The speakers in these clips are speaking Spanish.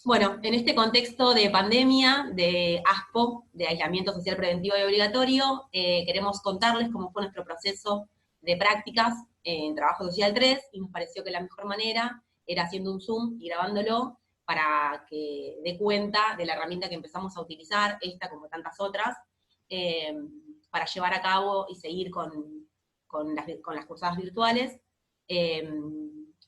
Bueno, en este contexto de pandemia, de ASPO, de aislamiento social preventivo y obligatorio, queremos contarles cómo fue nuestro proceso de prácticas en Trabajo Social 3, y nos pareció que la mejor manera era haciendo un Zoom y grabándolo para que dé cuenta de la herramienta que empezamos a utilizar, esta como tantas otras, eh, para llevar a cabo y seguir con las cursadas virtuales. Eh,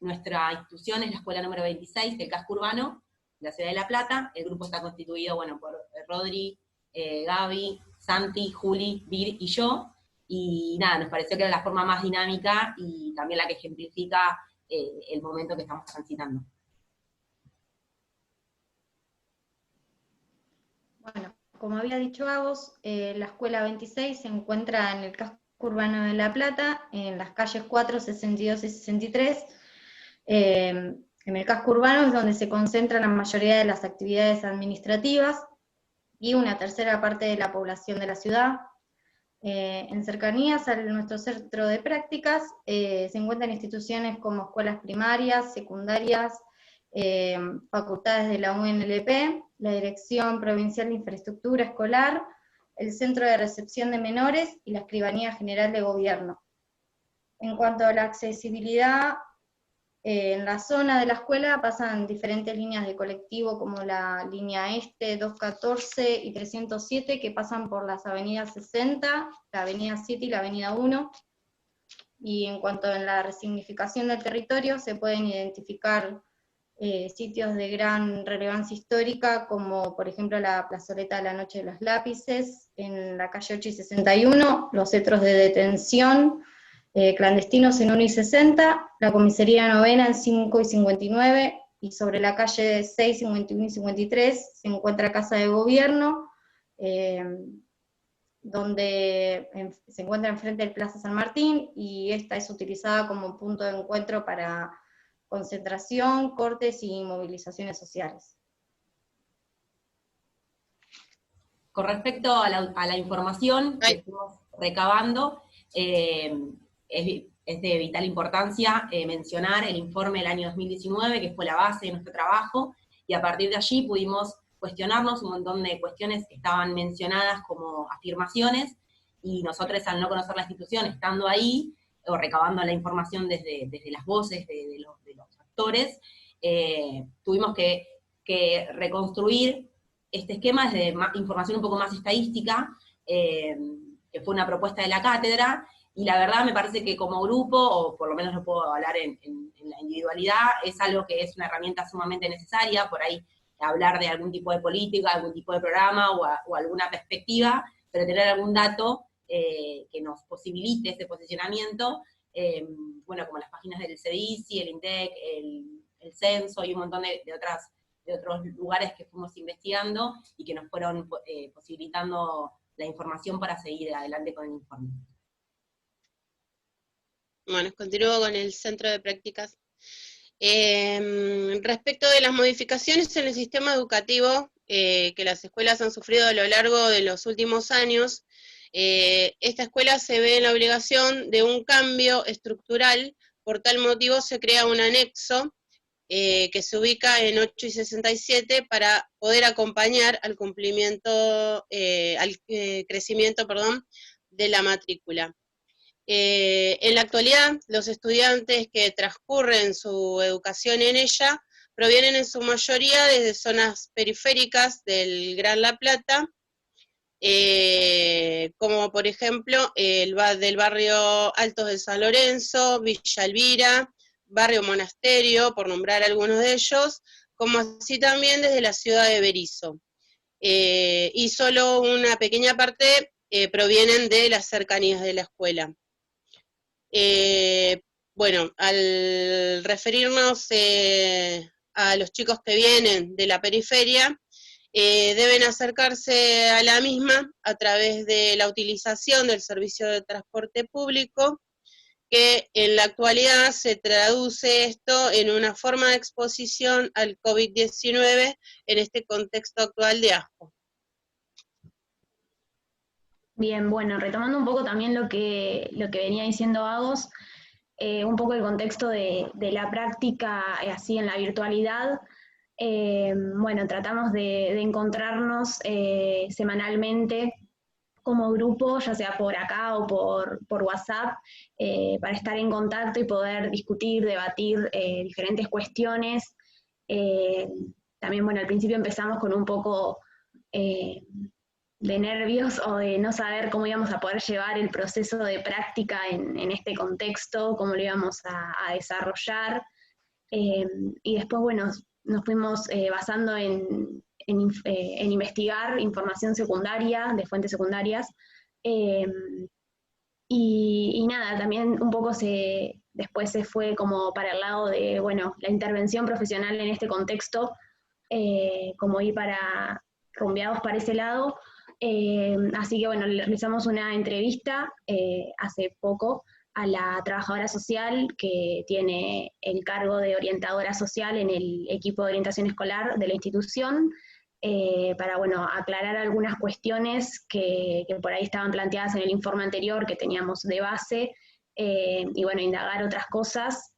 Nuestra institución es la escuela número 26 del casco urbano, la ciudad de La Plata. El grupo está constituido, bueno, por Rodri, Gaby, Santi, Juli, Vir y yo. Y nada, nos pareció que era la forma más dinámica y también la que ejemplifica el momento que estamos transitando. Bueno, como había dicho Agos, la escuela 26 se encuentra en el casco urbano de La Plata, en las calles 4, 62 y 63. En el casco urbano es donde se concentra la mayoría de las actividades administrativas y una tercera parte de la población de la ciudad. En cercanías a nuestro centro de prácticas se encuentran instituciones como escuelas primarias, secundarias, facultades de la UNLP, la Dirección Provincial de Infraestructura Escolar, el Centro de Recepción de Menores y la Escribanía General de Gobierno. En cuanto a la accesibilidad, en la zona de la escuela pasan diferentes líneas de colectivo, como la línea Este, 214 y 307, que pasan por las avenidas 60, la avenida 7 y la avenida 1. Y en cuanto a la resignificación del territorio, se pueden identificar sitios de gran relevancia histórica, como por ejemplo la plazoleta de la Noche de los Lápices, en la calle 8 y 61, los centros de detención clandestinos en 1 y 60, la comisaría novena en 5 y 59, y sobre la calle 6, 51 y 53 se encuentra Casa de Gobierno, donde se encuentra enfrente del Plaza San Martín, y esta es utilizada como punto de encuentro para concentración, cortes y movilizaciones sociales. Con respecto a la información que estuvimos recabando, es de vital importancia mencionar el informe del año 2019, que fue la base de nuestro trabajo, y a partir de allí pudimos cuestionarnos un montón de cuestiones que estaban mencionadas como afirmaciones, y nosotros, al no conocer la institución, estando ahí, o recabando la información desde las voces de los actores, tuvimos que reconstruir este esquema de información un poco más estadística, que fue una propuesta de la cátedra, y la verdad me parece que como grupo, o por lo menos lo puedo hablar en la individualidad, es algo que es una herramienta sumamente necesaria, por ahí hablar de algún tipo de política, algún tipo de programa o alguna perspectiva, pero tener algún dato que nos posibilite ese posicionamiento, bueno, como las páginas del CEDICI, el INDEC, el censo y un montón de otros lugares que fuimos investigando y que nos fueron posibilitando la información para seguir adelante con el informe. Bueno, continúo con el centro de prácticas. Respecto de las modificaciones en el sistema educativo que las escuelas han sufrido a lo largo de los últimos años, esta escuela se ve en la obligación de un cambio estructural. Por tal motivo se crea un anexo que se ubica en 8 y 67 para poder acompañar al cumplimiento, crecimiento, de la matrícula. En la actualidad, los estudiantes que transcurren su educación en ella provienen en su mayoría desde zonas periféricas del Gran La Plata, como por ejemplo del barrio Altos de San Lorenzo, Villa Elvira, Barrio Monasterio, por nombrar algunos de ellos, como así también desde la ciudad de Berisso. Y solo una pequeña parte provienen de las cercanías de la escuela. Bueno, al referirnos a los chicos que vienen de la periferia, deben acercarse a la misma a través de la utilización del servicio de transporte público, que en la actualidad se traduce esto en una forma de exposición al COVID-19 en este contexto actual de ASPO. Bien, bueno, retomando un poco también lo que venía diciendo Agos, un poco el contexto de la práctica así en la virtualidad. bueno, tratamos de encontrarnos semanalmente como grupo, ya sea por acá o por WhatsApp, para estar en contacto y poder discutir, debatir diferentes cuestiones. También, bueno, al principio empezamos con un poco de nervios o de no saber cómo íbamos a poder llevar el proceso de práctica en este contexto, cómo lo íbamos a desarrollar. Y después, bueno, nos fuimos basando en investigar información secundaria, de fuentes secundarias, y nada, también un poco después se fue como para el lado de, bueno, la intervención profesional en este contexto, como ir rumbeados para ese lado. Así que bueno, le realizamos una entrevista hace poco a la trabajadora social que tiene el cargo de orientadora social en el equipo de orientación escolar de la institución, para, bueno, aclarar algunas cuestiones que por ahí estaban planteadas en el informe anterior que teníamos de base, y bueno, indagar otras cosas.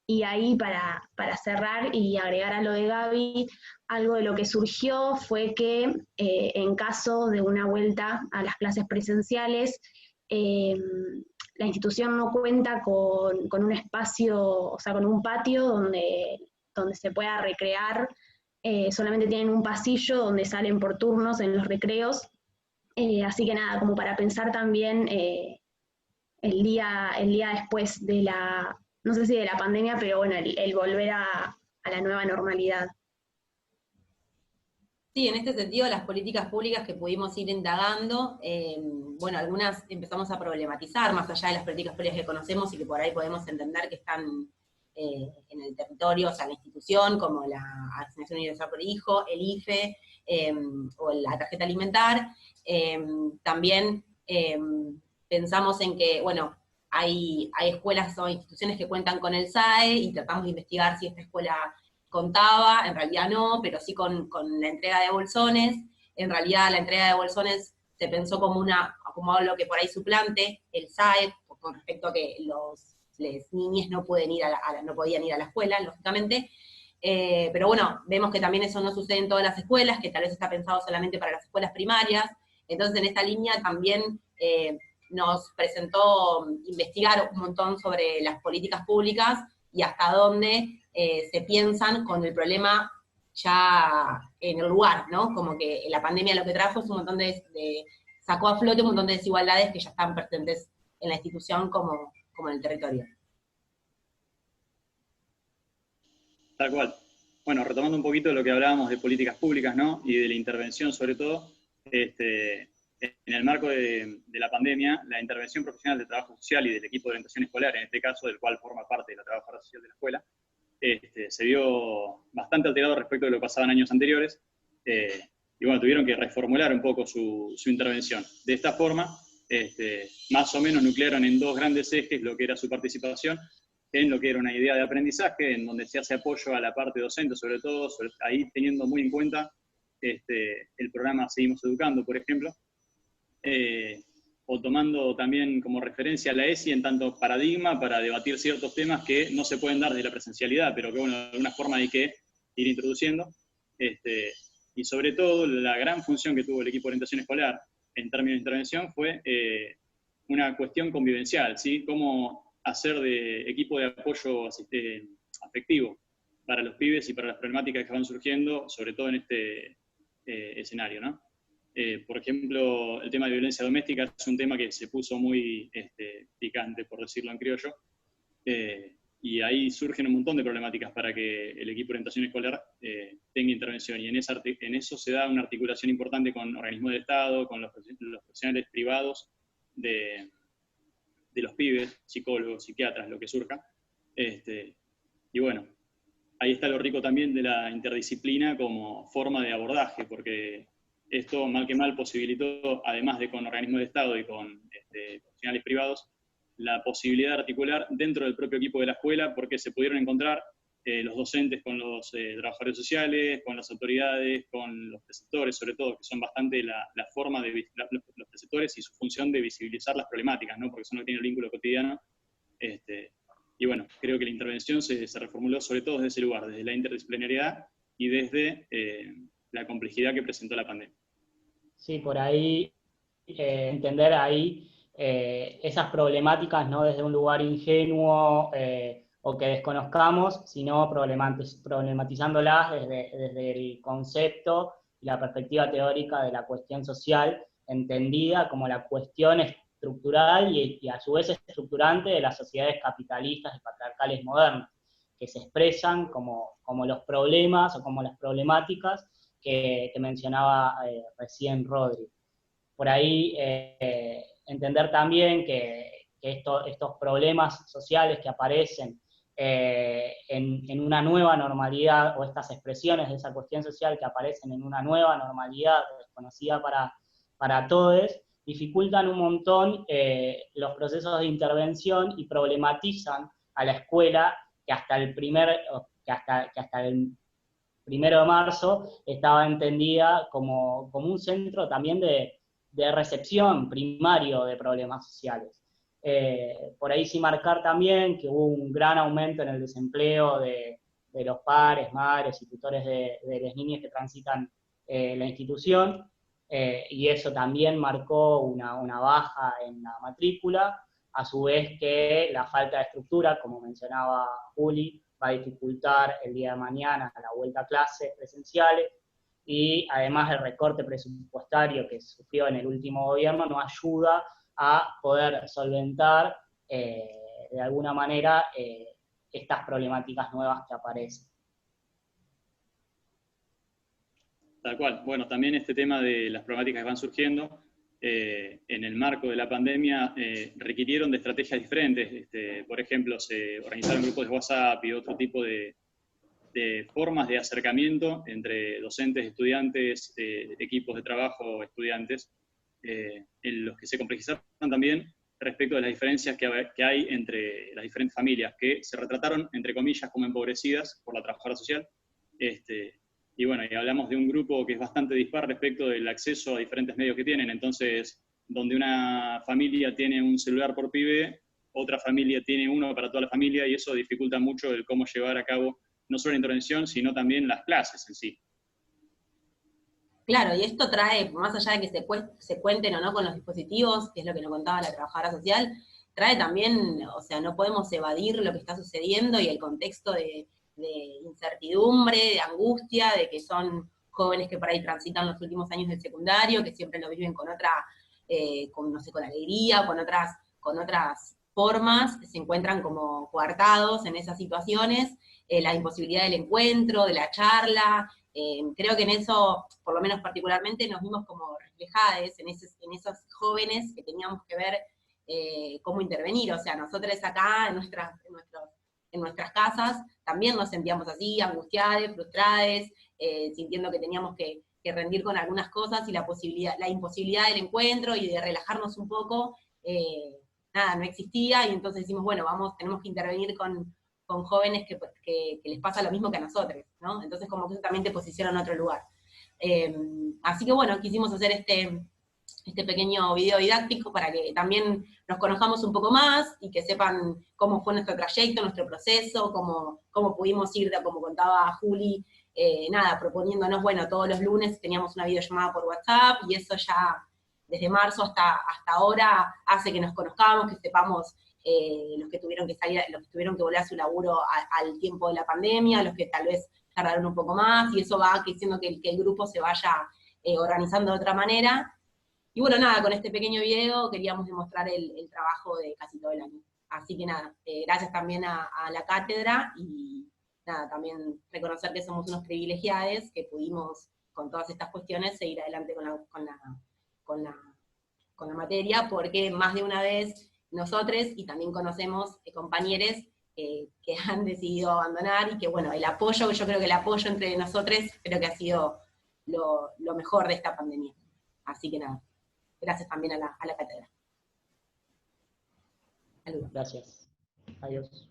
Y ahí para cerrar y agregar a lo de Gaby, algo de lo que surgió fue que en caso de una vuelta a las clases presenciales, la institución no cuenta con un espacio, o sea, con un patio donde se pueda recrear, solamente tienen un pasillo donde salen por turnos en los recreos, así que nada, como para pensar también el día después de no sé si de la pandemia, pero bueno, el volver a la nueva normalidad. Sí, en este sentido, las políticas públicas que pudimos ir indagando, bueno, algunas empezamos a problematizar, más allá de las políticas públicas que conocemos y que por ahí podemos entender que están en el territorio, o sea, la institución, como la Asignación Universal por Hijo, el IFE, o la tarjeta alimentar. También pensamos en que, bueno, hay escuelas o instituciones que cuentan con el SAE y tratamos de investigar si esta escuela contaba, en realidad no, pero sí con la entrega de bolsones. En realidad la entrega de bolsones se pensó como algo que por ahí suplante el SAE, con respecto a que las niñas no podían ir a la escuela, lógicamente. Pero bueno, vemos que también eso no sucede en todas las escuelas, que tal vez está pensado solamente para las escuelas primarias. Entonces en esta línea también nos presentó investigar un montón sobre las políticas públicas y hasta dónde se piensan con el problema ya en el lugar, ¿no? Como que la pandemia lo que trajo es un montón sacó a flote un montón de desigualdades que ya están presentes en la institución como en el territorio. Tal cual. Bueno, retomando un poquito lo que hablábamos de políticas públicas, ¿no? Y de la intervención sobre todo, en el marco de la pandemia, la intervención profesional del trabajo social y del equipo de orientación escolar, en este caso, del cual forma parte de la trabajadora social de la escuela, se vio bastante alterado respecto de lo que pasaba en años anteriores, y bueno, tuvieron que reformular un poco su intervención. De esta forma, más o menos nuclearon en dos grandes ejes lo que era su participación, en lo que era una idea de aprendizaje, en donde se hace apoyo a la parte docente, sobre todo, ahí teniendo muy en cuenta el programa Seguimos Educando, por ejemplo, o tomando también como referencia a la ESI en tanto paradigma para debatir ciertos temas que no se pueden dar desde la presencialidad, pero que bueno, de alguna forma hay que ir introduciendo. Y sobre todo, la gran función que tuvo el equipo de orientación escolar en términos de intervención fue una cuestión convivencial, ¿sí? Cómo hacer de equipo de apoyo afectivo para los pibes y para las problemáticas que van surgiendo, sobre todo en este escenario, ¿no? Por ejemplo, el tema de violencia doméstica es un tema que se puso muy picante, por decirlo en criollo, y ahí surgen un montón de problemáticas para que el equipo de orientación escolar tenga intervención, y en eso se da una articulación importante con organismos del Estado, con los profesionales privados de los pibes, psicólogos, psiquiatras, lo que surja. Y bueno, ahí está lo rico también de la interdisciplina como forma de abordaje, porque esto, mal que mal, posibilitó, además de con organismos de Estado y con profesionales privados, la posibilidad de articular dentro del propio equipo de la escuela, porque se pudieron encontrar los docentes con los trabajadores sociales, con las autoridades, con los preceptores, sobre todo, que son bastante la forma de los preceptores y su función de visibilizar las problemáticas, ¿no? Porque eso no tiene el vínculo cotidiano. Y bueno, creo que la intervención se reformuló sobre todo desde ese lugar, desde la interdisciplinariedad y desde la complejidad que presentó la pandemia. Sí, por ahí, entender ahí esas problemáticas no desde un lugar ingenuo o que desconozcamos, sino problematizándolas desde el concepto y la perspectiva teórica de la cuestión social, entendida como la cuestión estructural y a su vez estructurante de las sociedades capitalistas y patriarcales modernas, que se expresan como los problemas o como las problemáticas que mencionaba recién Rodri. Por ahí entender también que estos problemas sociales que aparecen en una nueva normalidad, o estas expresiones de esa cuestión social que aparecen en una nueva normalidad desconocida para todos, dificultan un montón los procesos de intervención y problematizan a la escuela que hasta el 1 de marzo estaba entendida como un centro también de recepción primario de problemas sociales. Por ahí sí marcar también que hubo un gran aumento en el desempleo de los padres, madres y tutores de las niñas que transitan la institución, y eso también marcó una baja en la matrícula, a su vez que la falta de estructura, como mencionaba Juli, va a dificultar el día de mañana la vuelta a clases presenciales, y además el recorte presupuestario que sufrió en el último gobierno no ayuda a poder solventar de alguna manera estas problemáticas nuevas que aparecen. Tal cual. Bueno, también este tema de las problemáticas que van surgiendo en el marco de la pandemia requirieron de estrategias diferentes. Por ejemplo, se organizaron grupos de WhatsApp y otro tipo de formas de acercamiento entre docentes, estudiantes, equipos de trabajo, estudiantes, en los que se complejizaron también respecto de las diferencias que hay entre las diferentes familias, que se retrataron, entre comillas, como empobrecidas por la trabajadora social. Y bueno, y hablamos de un grupo que es bastante dispar respecto del acceso a diferentes medios que tienen. Entonces, donde una familia tiene un celular por pibe, otra familia tiene uno para toda la familia, y eso dificulta mucho el cómo llevar a cabo no solo la intervención, sino también las clases en sí. Claro, y esto trae, más allá de que se cuenten o no con los dispositivos, que es lo que nos contaba la trabajadora social, trae también, o sea, no podemos evadir lo que está sucediendo y el contexto de incertidumbre, de angustia, de que son jóvenes que por ahí transitan los últimos años del secundario, que siempre lo viven con otra, no sé, con alegría, con otras formas, se encuentran como coartados en esas situaciones, la imposibilidad del encuentro, de la charla. Creo que en eso, por lo menos particularmente, nos vimos como reflejadas en esos jóvenes que teníamos que ver cómo intervenir. O sea, nosotros acá, en nuestras casas, también nos sentíamos así, angustiadas, frustradas, sintiendo que teníamos que rendir con algunas cosas, y la imposibilidad del encuentro y de relajarnos un poco, nada, no existía, y entonces decimos, bueno, tenemos que intervenir con jóvenes que les pasa lo mismo que a nosotros, ¿no? Entonces como que eso también te posiciona en otro lugar. Así que bueno, quisimos hacer este pequeño video didáctico para que también nos conozcamos un poco más y que sepan cómo fue nuestro trayecto, nuestro proceso, cómo pudimos ir, como contaba Juli, nada, proponiéndonos, bueno, todos los lunes teníamos una videollamada por WhatsApp, y eso ya desde marzo hasta ahora hace que nos conozcamos, que sepamos los que tuvieron que salir, los que tuvieron que volver a su laburo al tiempo de la pandemia, los que tal vez tardaron un poco más, y eso va haciendo que el grupo se vaya organizando de otra manera. Y bueno, nada, con este pequeño video queríamos demostrar el trabajo de casi todo el año. Así que nada, gracias también a la cátedra, y nada, también reconocer que somos unos privilegiados que pudimos, con todas estas cuestiones, seguir adelante con la materia, porque más de una vez nosotros, y también conocemos compañeros que han decidido abandonar, y que bueno, yo creo que el apoyo entre nosotros creo que ha sido lo mejor de esta pandemia. Así que nada, gracias también a la cátedra. Saludos. Gracias. Adiós.